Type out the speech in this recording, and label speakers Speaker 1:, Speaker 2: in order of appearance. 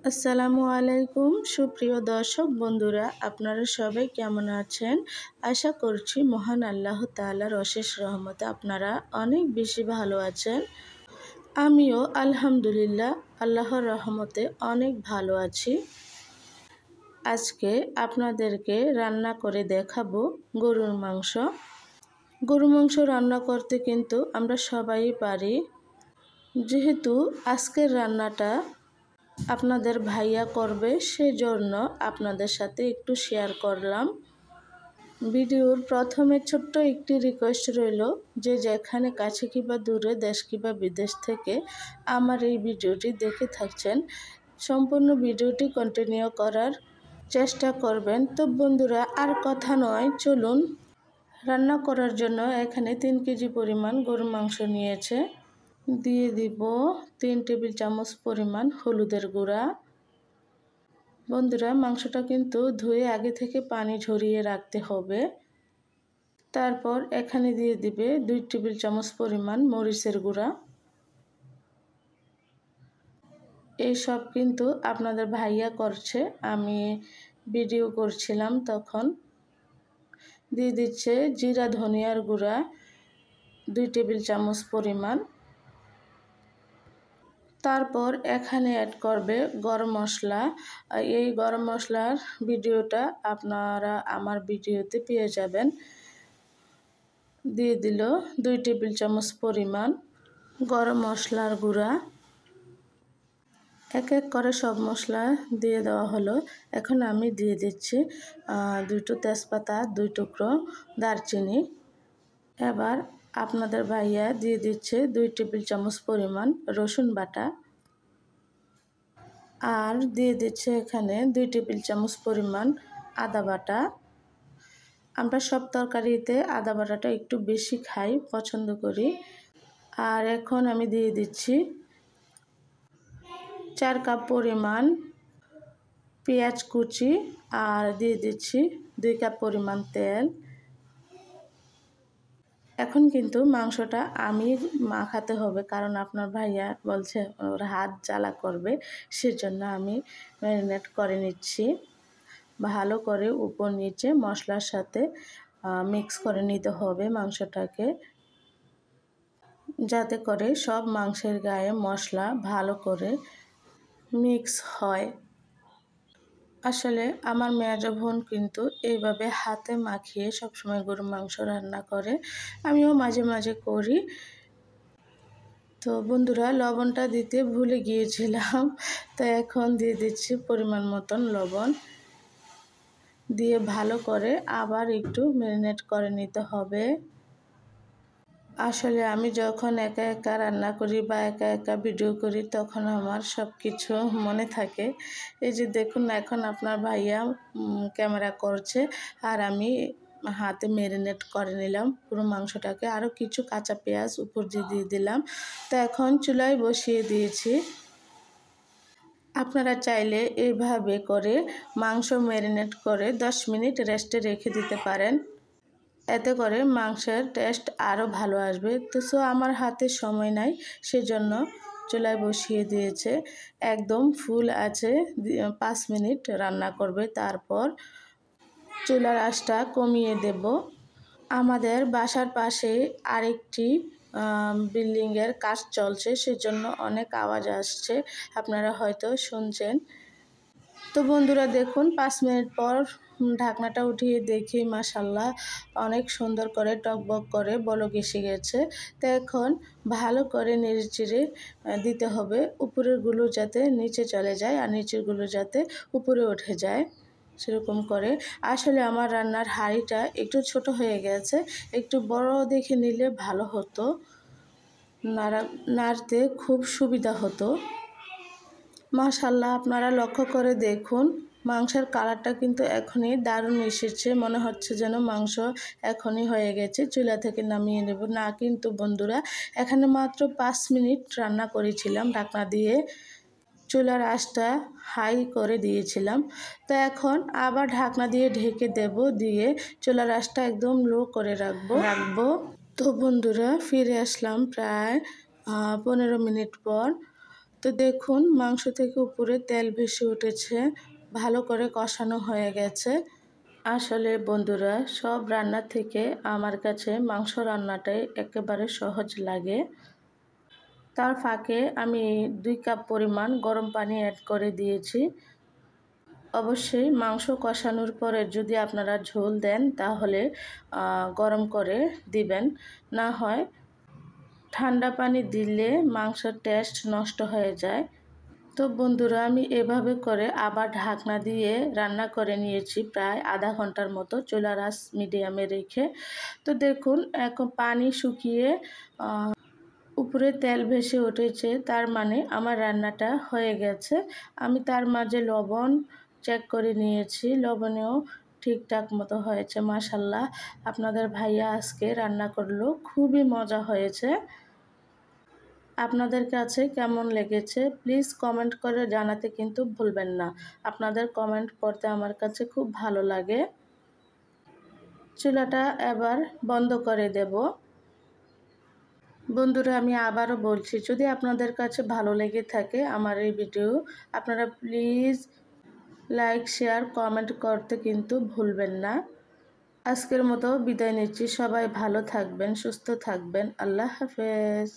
Speaker 1: আসসালামু আলাইকুম সুপ্রিয় দর্শক বন্ধুরা, আপনারা সবাই কেমন আছেন? আশা করছি মহান আল্লাহ তাআলার অশেষ রহমতে আপনারা অনেক বেশি ভালো আছেন। আমিও আলহামদুলিল্লাহ আল্লাহর রহমতে অনেক ভালো আছি। আজকে আপনাদেরকে রান্না করে দেখাবো গরুর মাংস। গরুর মাংস রান্না করতে কিন্তু আমরা সবাই পারি। যেহেতু আজকের রান্নাটা আপনাদের ভাইয়া করবে, সেজন্য আপনাদের সাথে একটু শেয়ার করলাম। ভিডিওর প্রথমে ছোট্ট একটি রিকোয়েস্ট রইল, যে যেখানে কাছে কিংবা দূরে, দেশ কিংবা বিদেশ থেকে আমার এই ভিডিওটি দেখে থাকছেন, সম্পূর্ণ ভিডিওটি কন্টিনিউ করার চেষ্টা করবেন। তো বন্ধুরা, আর কথা নয়, চলুন। রান্না করার জন্য এখানে 3 কেজি পরিমাণ গরুর মাংস নিয়েছে। দিয়ে দিব 3 টেবিল চামচ পরিমাণ হলুদের গুঁড়া। বন্ধুরা, মাংসটা কিন্তু ধুয়ে আগে থেকে পানি ঝরিয়ে রাখতে হবে। তারপর এখানে দিয়ে দিবে 2 টেবিল চামচ পরিমাণ মরিচের গুঁড়া। এই সব কিন্তু আপনাদের ভাইয়া করছে, আমি ভিডিও করছিলাম তখন। দিয়ে দিচ্ছে জিরা ধনিয়ার গুঁড়া 2 টেবিল চামচ পরিমাণ। তারপর এখানে অ্যাড করবে গরম মশলা। এই গরম মশলার ভিডিওটা আপনারা আমার ভিডিওতে পেয়ে যাবেন। দিয়ে দিল 2 টেবিল চামচ পরিমাণ গরম মশলার গুঁড়া। এক এক করে সব মশলা দিয়ে দেওয়া হলো। এখন আমি দিয়ে দিচ্ছি 2টো তেজপাতা, 2 টুকরো দারচিনি। এবার আপনাদের ভাইয়া দিয়ে দিচ্ছে 2 টেবিল চামচ পরিমাণ রসুন বাটা। আর দিয়ে দিচ্ছে এখানে 2 টেবিল চামচ পরিমাণ আদা বাটা। আমরা সব তরকারিতে আদা বাটাটা একটু বেশি খাই, পছন্দ করি। আর এখন আমি দিয়ে দিচ্ছি 4 কাপ পরিমাণ পেঁয়াজ কুচি। আর দিয়ে দিচ্ছি 2 কাপ পরিমাণ তেল। এখন কিন্তু মাংসটা আমি মাখাতে হবে, কারণ আপনার ভাইয়া বলছে ওর হাত জ্বালা করবে, সেজন্য আমি ম্যারিনেট করে নিচ্ছি। ভালো করে উপর নিচে মশলার সাথে মিক্স করে নিতে হবে মাংসটাকে, যাতে করে সব মাংসের গায়ে মশলা ভালো করে মিক্স হয়। আসলে আমার মেজো বোন কিন্তু এইভাবে হাতে মাখিয়ে সবসময় গরুর মাংস রান্না করে, আমিও মাঝে মাঝে করি। তো বন্ধুরা, লবণটা দিতে ভুলে গিয়েছিলাম, তো এখন দিয়ে দিচ্ছি পরিমাণ মতন লবণ। দিয়ে ভালো করে আবার একটু ম্যারিনেট করে নিতে হবে। আসলে আমি যখন একা একা রান্না করি বা একা একা ভিডিও করি, তখন আমার সব কিছু মনে থাকে। এই যে দেখুন, এখন আপনার ভাইয়া ক্যামেরা করছে আর আমি হাতে ম্যারিনেট করে নিলাম পুরো মাংসটাকে। আরও কিছু কাঁচা পেঁয়াজ উপর দিয়ে দিলাম। তো এখন চুলায় বসিয়ে দিয়েছি। আপনারা চাইলে এইভাবে করে মাংস ম্যারিনেট করে 10 মিনিট রেস্টে রেখে দিতে পারেন, এতে করে মাংসের টেস্ট আরও ভালো আসবে। তো আমার হাতে সময় নাই, সেজন্য চুলায় বসিয়ে দিয়েছে। একদম ফুল আছে, 5 মিনিট রান্না করবে, তারপর চুলার আঁচটা কমিয়ে দেব। আমাদের বাসার পাশে আরেকটি বিল্ডিংয়ের কাজ চলছে, সেজন্য অনেক আওয়াজ আসছে, আপনারা হয়তো শুনছেন। তো বন্ধুরা দেখুন, 5 মিনিট পর ঢাকনাটা উঠিয়ে দেখি মাশাআল্লাহ অনেক সুন্দর করে টকবক করে বলক এসে গেছে। তো এখন ভালো করে নেড়েচেড়ে দিতে হবে, উপরের গুলো যাতে নিচে চলে যায় আর নিচের গুলো যাতে উপরে উঠে যায়, সেরকম করে। আসলে আমার রান্নার হাঁড়িটা একটু ছোট হয়ে গেছে, একটু বড় দেখে নিলে ভালো হতো, নাড়তে খুব সুবিধা হতো। মাশাআল্লাহ আপনারা লক্ষ্য করে দেখুন, মাংসের কালারটা কিন্তু এখনই দারুণ এসেছে, মনে হচ্ছে যেন মাংস এখনই হয়ে গেছে, চুলা থেকে নামিয়ে নেব। না কিন্তু বন্ধুরা, এখানে মাত্র 5 মিনিট রান্না করেছিলাম ঢাকনা দিয়ে, চুলার আঁচটা হাই করে দিয়েছিলাম। তো এখন আবার ঢাকনা দিয়ে ঢেকে দেব, দিয়ে চুলার আঁচটা একদম লো করে রাখবো। তো বন্ধুরা, ফিরে আসলাম প্রায় 15 মিনিট পর। তো দেখুন মাংস থেকে উপরে তেল ভেসে উঠেছে, ভালো করে কষানো হয়ে গেছে। আসলে বন্ধুরা, সব রান্না থেকে আমার কাছে মাংস রান্নাটাই একেবারে সহজ লাগে। তার ফাঁকে আমি 2 কাপ পরিমাণ গরম পানি অ্যাড করে দিয়েছি। অবশ্যই মাংস কষানোর পরে যদি আপনারা ঝোল দেন তাহলে গরম করে দিবেন, না হয় ঠান্ডা পানি দিলে মাংসের টেস্ট নষ্ট হয়ে যায়। তো বন্ধুরা, আমি এভাবে করে আবার ঢাকনা দিয়ে রান্না করে নিয়েছি প্রায় আধা ঘন্টার মতো, চুলার আঁচ মিডিয়ামে রেখে। তো দেখুন এখন পানি শুকিয়ে উপরে তেল ভেসে উঠেছে, তার মানে আমার রান্নাটা হয়ে গেছে। আমি তার মাঝে লবণ চেক করে নিয়েছি, লবণেও ঠিকঠাক মতো হয়েছে। মাশাআল্লাহ, আপনাদের ভাইয়া আজকে রান্না করলো, খুবই মজা হয়েছে। আপনাদের কাছে কেমন লেগেছে প্লিজ কমেন্ট করে জানাতে কিন্তু ভুলবেন না। আপনাদের কমেন্ট পড়তে আমার কাছে খুব ভালো লাগে। চুলাটা এবার বন্ধ করে দেব। বন্ধুরা, আমি আবারও বলছি, যদি আপনাদের কাছে ভালো লেগে থাকে আমার এই ভিডিও, আপনারা প্লিজ লাইক, শেয়ার, কমেন্ট করতে কিন্তু ভুলবেন না। আজকের মতো বিদায় নিচ্ছি। সবাই ভালো থাকবেন, সুস্থ থাকবেন। আল্লাহ হাফেজ।